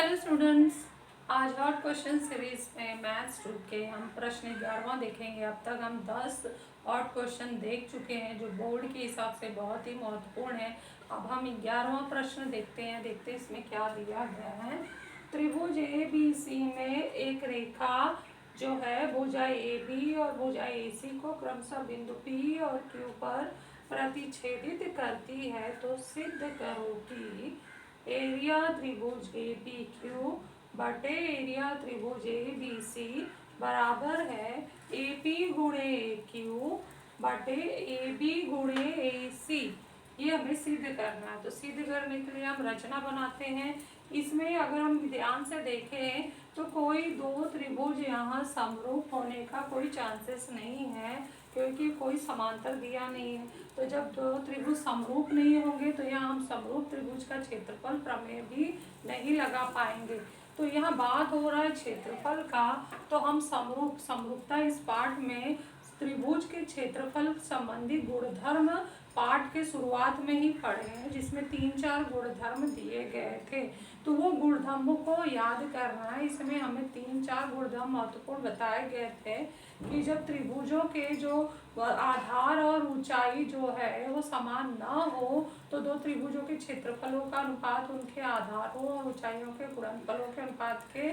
Hello students, आज hot question series में maths 2 के हम प्रश्न 11वां देखेंगे। अब तक हम 10 हॉट क्वेश्चन देख चुके हैं जो बोर्ड के हिसाब से बहुत ही महत्वपूर्ण है। अब हम 11वां प्रश्न देखते हैं इसमें क्या दिया गया है। त्रिभुज ए बी सी में एक रेखा जो है भुजा ए बी और भुजा ए सी को क्रमशः बिंदु पी और क्यू पर प्रतिच्छेदित करती है, तो सिद्ध करो कि एरिया त्रिभुज ए पी क्यू बटे एरिया त्रिभुज ए बी सी बराबर है ए पी गुणे ए क्यू बटे ए बी गुणे ए सी। ये हमें सिद्ध करना है। तो सिद्ध करने के लिए हम रचना बनाते हैं। इसमें अगर हम ध्यान से देखें तो कोई दो त्रिभुज यहाँ समरूप होने का कोई चांसेस नहीं है, क्योंकि कोई समांतर दिया नहीं है। तो जब दो त्रिभुज समरूप नहीं होंगे तो यहाँ हम समरूप त्रिभुज का क्षेत्रफल प्रमेय भी नहीं लगा पाएंगे। तो यहाँ बात हो रहा है क्षेत्रफल का, तो हम समरूपता इस पाठ में त्रिभुज के क्षेत्रफल संबंधी गुणधर्म पाठ के शुरुआत में ही पढ़े हैं, जिसमें 3-4 गुणधर्म दिए गए थे। तो वो गुणधर्मों को याद करना है। इसमें हमें 3-4 गुणधर्म महत्वपूर्ण बताए गए थे कि जब त्रिभुजों के जो आधार और ऊंचाई जो है वो समान ना हो तो दो त्रिभुजों के क्षेत्रफलों का अनुपात उनके आधारों और ऊंचाइयों के गुणनफलों के अनुपात के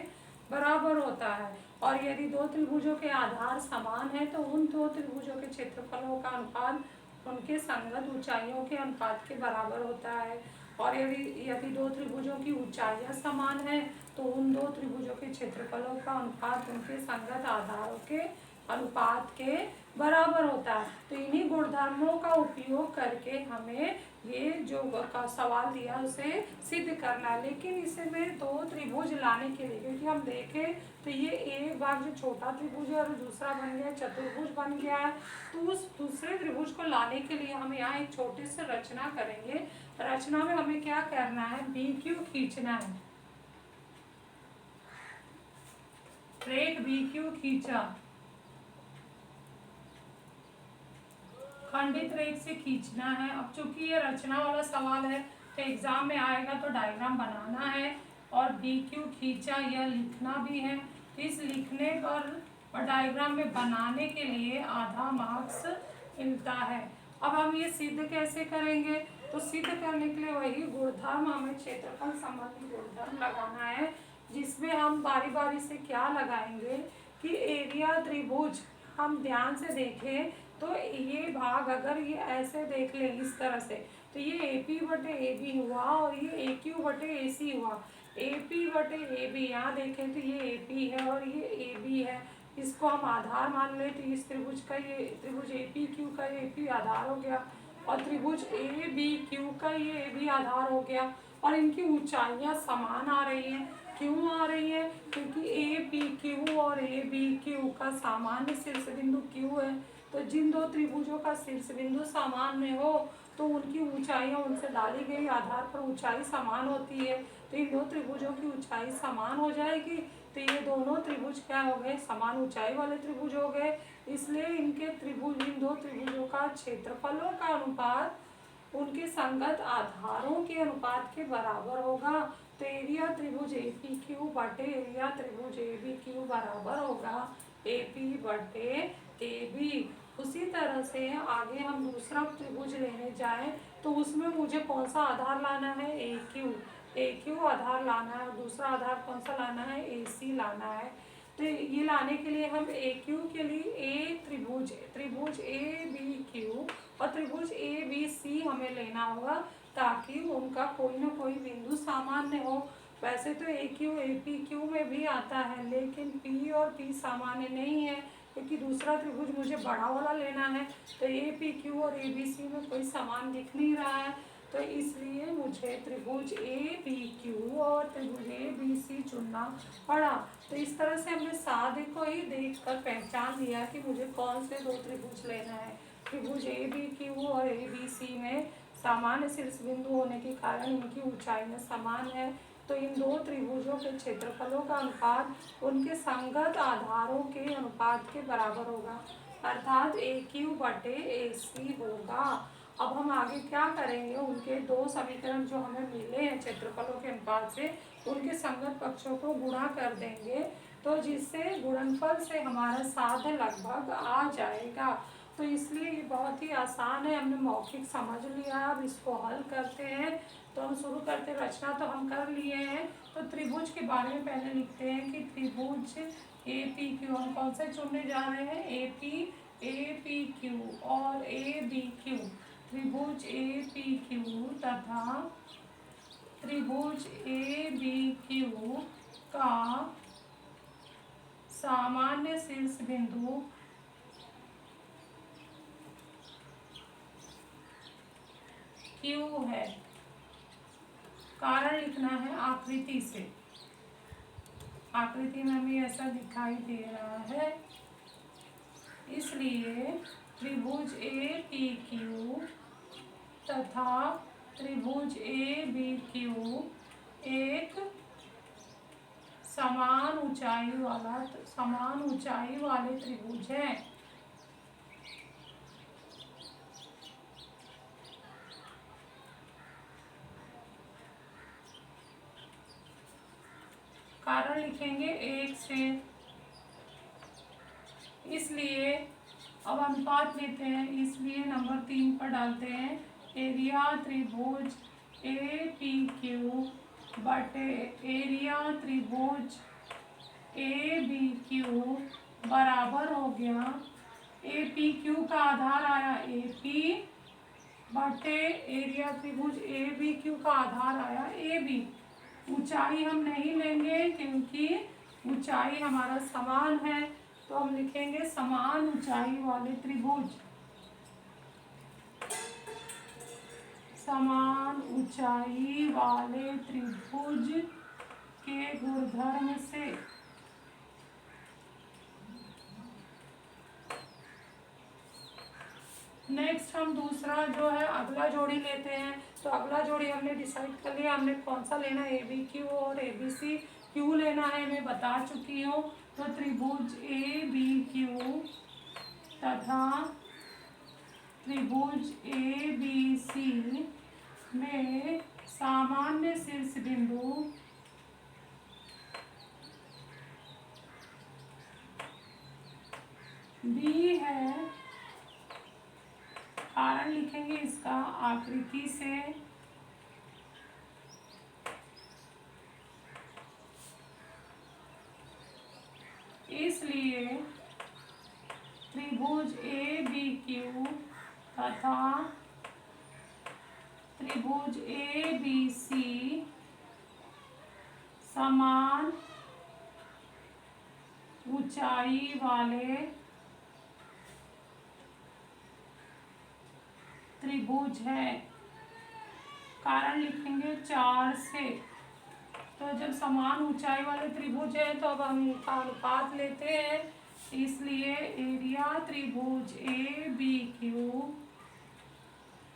बराबर होता है। और यदि दो त्रिभुजों के आधार समान है तो उन दो त्रिभुजों के क्षेत्रफलों का अनुपात उनके संगत ऊंचाइयों के अनुपात के बराबर होता है। और यदि दो त्रिभुजों की ऊंचाइयां समान है तो उन दो त्रिभुजों के क्षेत्रफलों का अनुपात उनके संगत आधारों के अनुपात के बराबर होता है। तो इन्हीं गुणधर्मों का उपयोग करके हमें ये जो का सवाल दिया उसे सिद्ध करना है। लेकिन इसमें दो त्रिभुज लाने के लिए, क्योंकि हम देखें तो ये एक भाग जो छोटा त्रिभुज है और दूसरा बन गया चतुर्भुज बन गया है, तो उस दूसरे त्रिभुज को लाने के लिए हम यहाँ एक छोटी सी रचना करेंगे। रचना में हमें क्या करना है, बी क्यू खींचना है। रेख बी क्यू खींचा, खंडित रेख से खींचना है। अब चूंकि ये रचना वाला सवाल है तो एग्जाम में आएगा तो डायग्राम बनाना है और बी क्यू खींचा यह लिखना भी है। तो इस लिखने पर डायग्राम में बनाने के लिए आधा मार्क्स मिलता है। अब हम ये सिद्ध कैसे करेंगे, तो सिद्ध करने के लिए वही गुणधर्म हमें क्षेत्रफल संबंधी गुणधर्म लगाना है, जिसमें हम बारी बारी से क्या लगाएंगे कि एरिया त्रिभुज हम ध्यान से देखें तो ये भाग अगर ये ऐसे देख ले इस तरह से, तो ये ए पी बटे ए बी हुआ और ये ए क्यू बटे ए सी हुआ। ए पी बटे ए बी यहाँ देखें तो ये ए पी है और ये ए बी है, इसको हम आधार मान ले। तो इस त्रिभुज का ये त्रिभुज ए पी क्यू का ए पी आधार हो गया और त्रिभुज ए बी क्यू का ये ए बी आधार हो गया। और इनकी ऊंचाइयाँ समान आ रही हैं। क्यों आ रही है, क्योंकि ए पी क्यू और ए बी क्यू का सामान्य शीर्ष बिंदु क्यू है। तो जिन दो त्रिभुजों का शीर्ष बिंदु समान में हो तो उनकी ऊंचाइयां उनसे डाली गई आधार पर ऊंचाई समान होती है। तो इन दो त्रिभुजों की ऊंचाई समान हो जाएगी, तो ये दोनों त्रिभुज क्या हो गए, समान ऊंचाई वाले त्रिभुज हो गए। इसलिए इन दो त्रिभुजों का क्षेत्रफलों का अनुपात उनके संगत आधारों के अनुपात के बराबर होगा। तो एरिया त्रिभुज ए पी क्यू बटे एरिया त्रिभुज ए बी क्यू बराबर होगा ए पी बटे ए बी। उसी तरह से आगे हम दूसरा त्रिभुज लेने जाएं तो उसमें मुझे कौन सा आधार लाना है, ए क्यू आधार लाना है और दूसरा आधार कौन सा लाना है, ए सी लाना है। तो ये लाने के लिए हम ए क्यू के लिए त्रिभुज ए बी क्यू और त्रिभुज ए बी सी हमें लेना होगा, ताकि उनका कोई ना कोई बिंदु सामान्य हो। वैसे तो ए क्यू ए पी क्यू में भी आता है, लेकिन पी और पी सामान्य नहीं है, क्योंकि दूसरा त्रिभुज मुझे बड़ा वाला लेना है। तो ए पी क्यू और ए बी सी में कोई समान दिख नहीं रहा है, तो इसलिए मुझे त्रिभुज ए बी क्यू और त्रिभुज ए बी सी चुनना पड़ा। तो इस तरह से हमने सादे को ही देखकर पहचान लिया कि मुझे कौन से दो त्रिभुज लेना है। त्रिभुज ए बी क्यू और ए बी सी में सामान्य शीर्ष बिंदु होने के कारण इनकी ऊंचाइयां समान है। तो इन दो त्रिभुजों के क्षेत्रफलों का अनुपात उनके संगत आधारों के अनुपात के बराबर होगा, अर्थात ए क्यू बटे ए सी होगा। अब हम आगे क्या करेंगे, उनके दो समीकरण जो हमें मिले हैं क्षेत्रफलों के अनुपात से, उनके संगत पक्षों को गुणा कर देंगे, तो जिससे गुणनफल से हमारा साध्य लगभग आ जाएगा। तो इसलिए ये बहुत ही आसान है, हमने मौखिक समझ लिया। अब इसको हल करते हैं। तो हम शुरू करते हैं। रचना तो हम कर लिए हैं। तो त्रिभुज के बारे में पहले लिखते हैं कि त्रिभुज ए पी क्यू, हम कौन से चुनने जा रहे हैं, ए पी क्यू और ए बी क्यू। त्रिभुज ए पी क्यू तथा त्रिभुज ए बी क्यू का सामान्य शीर्ष बिंदु क्यू है। कारण लिखना है आकृति से। आकृति में हमें ऐसा दिखाई दे रहा है, इसलिए त्रिभुज ए पी क्यू तथा त्रिभुज ए बी क्यू एक समान ऊंचाई वाले त्रिभुज है। कारण लिखेंगे एक से, इसलिए अब अनुपात लेते हैं, इसलिए नंबर 3 पर डालते हैं। एरिया त्रिभुज ए पी क्यू बटे एरिया त्रिभुज ए बी क्यू बराबर हो गया, ए पी क्यू का आधार आया ए पी बटे एरिया त्रिभुज ए बी क्यू का आधार आया ए बी। ऊंचाई हम नहीं लेंगे क्योंकि ऊंचाई हमारा समान है, तो हम लिखेंगे समान ऊंचाई वाले त्रिभुज। समान ऊंचाई वाले त्रिभुज के गुणधर्म से नेक्स्ट हम दूसरा जो है अगला जोड़ी लेते हैं। तो अगला जोड़ी हमने डिसाइड कर लिया, हमने कौन सा लेना है, ए बी क्यू और ए बी सी क्यू लेना है, मैं बता चुकी हूँ। तो त्रिभुज ए बी क्यू तथा त्रिभुज ए बी सी में सामान्य शीर्ष बिंदु बी है। कारण लिखेंगे इसका आकृति से, इसलिए त्रिभुज ए बी क्यू तथा त्रिभुज ए बी सी समान ऊंचाई वाले त्रिभुज है। कारण लिखेंगे 4 से। तो जब समान ऊंचाई वाले त्रिभुज है तो अब हम इनका अनुपात लेते हैं, इसलिए एरिया त्रिभुज ए बी क्यू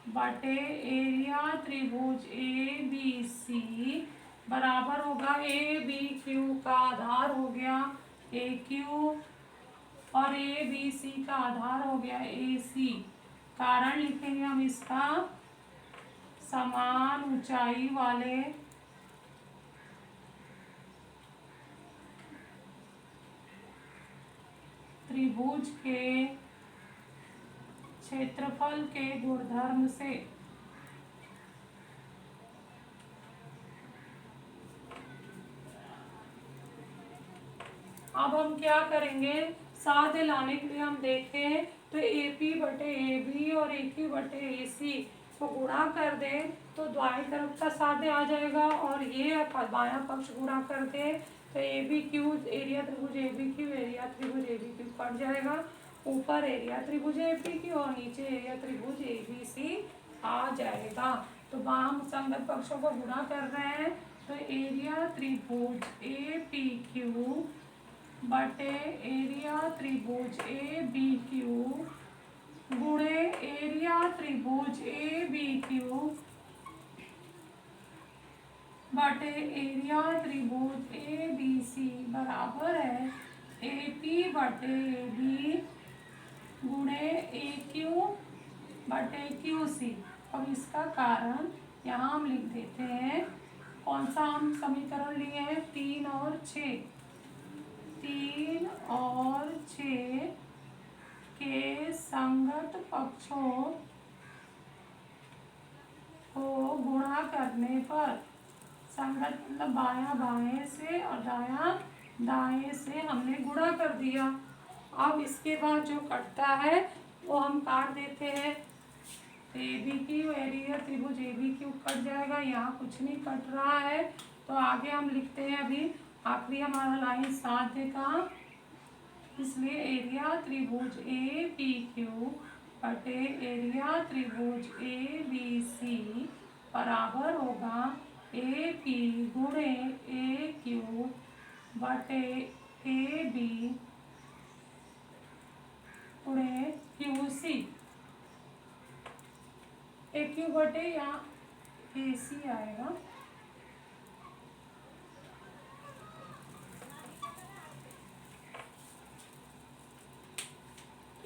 बटे एरिया त्रिभुज ए बी सी बराबर होगा, ए बी क्यू का आधार हो गया ए क्यू और ए बी सी का आधार हो गया ए सी। कारण लिखेंगे हम इसका समान ऊंचाई वाले त्रिभुज के क्षेत्रफल के गुणधर्म से। अब हम क्या करेंगे, साध्य लाने के लिए हम देखें तो ए पी बटे ए बी और ए क्यू बटे ए सी को गुणा कर दे तो दाएं तरफ का साध्य आ जाएगा, और ये बायां पक्ष गुणा कर दे तो ए बी क्यू एरिया त्रिभुज ए बी क्यू एरिया त्रिभुज ए बी क्यू कट जाएगा। ऊपर एरिया त्रिभुज ए पी क्यू और नीचे एरिया त्रिभुज ए बी सी आ जाएगा। तो वाम संगत पक्षों को गुणा कर रहे हैं, तो एरिया त्रिभुज ए पी क्यू बटे एरिया त्रिभुज ए बी क्यू गुणे एरिया त्रिभुज ए बी क्यू बटे एरिया त्रिभुज ए बी सी बराबर है ए पी बटे ए बी गुणे ए क्यू बटे QC। अब इसका कारण यहाँ हम लिख देते हैं। कौन सा हम समीकरण लिए हैं? 3 और 6। 3 और 6 के संगत पक्षों को गुणा करने पर, संगत मतलब बायां बाएं से और दायां दाएं से हमने गुणा कर दिया। अब इसके बाद जो कटता है वो हम काट देते हैं। तो ABQ एरिया त्रिभुज ABQ कट जाएगा, यहाँ कुछ नहीं कट रहा है। तो आगे हम लिखते हैं, अभी आखिरी हमारा लाइन साध्य का, इसलिए एरिया त्रिभुज APQ बटे एरिया त्रिभुज ABC बराबर होगा AP गुणे AQ बटे AB गुणे QC। AQ बटे यहाँ AC आएगा।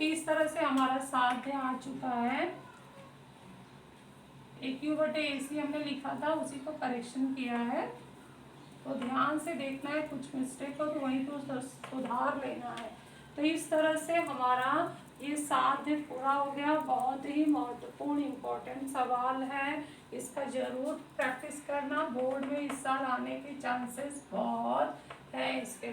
इस तरह से हमारा साध्य आ चुका है। AQ बटे AC हमने लिखा था, उसी को करेक्शन किया है। तो ध्यान से देखना है, कुछ मिस्टेक हो तो वहीं तो सुधार लेना है। तो इस तरह से हमारा ये साध्य पूरा हो गया। बहुत ही महत्वपूर्ण इम्पोर्टेंट सवाल है, इसका जरूर प्रैक्टिस करना। बोर्ड में इस साल आने के चांसेस बहुत है इसके।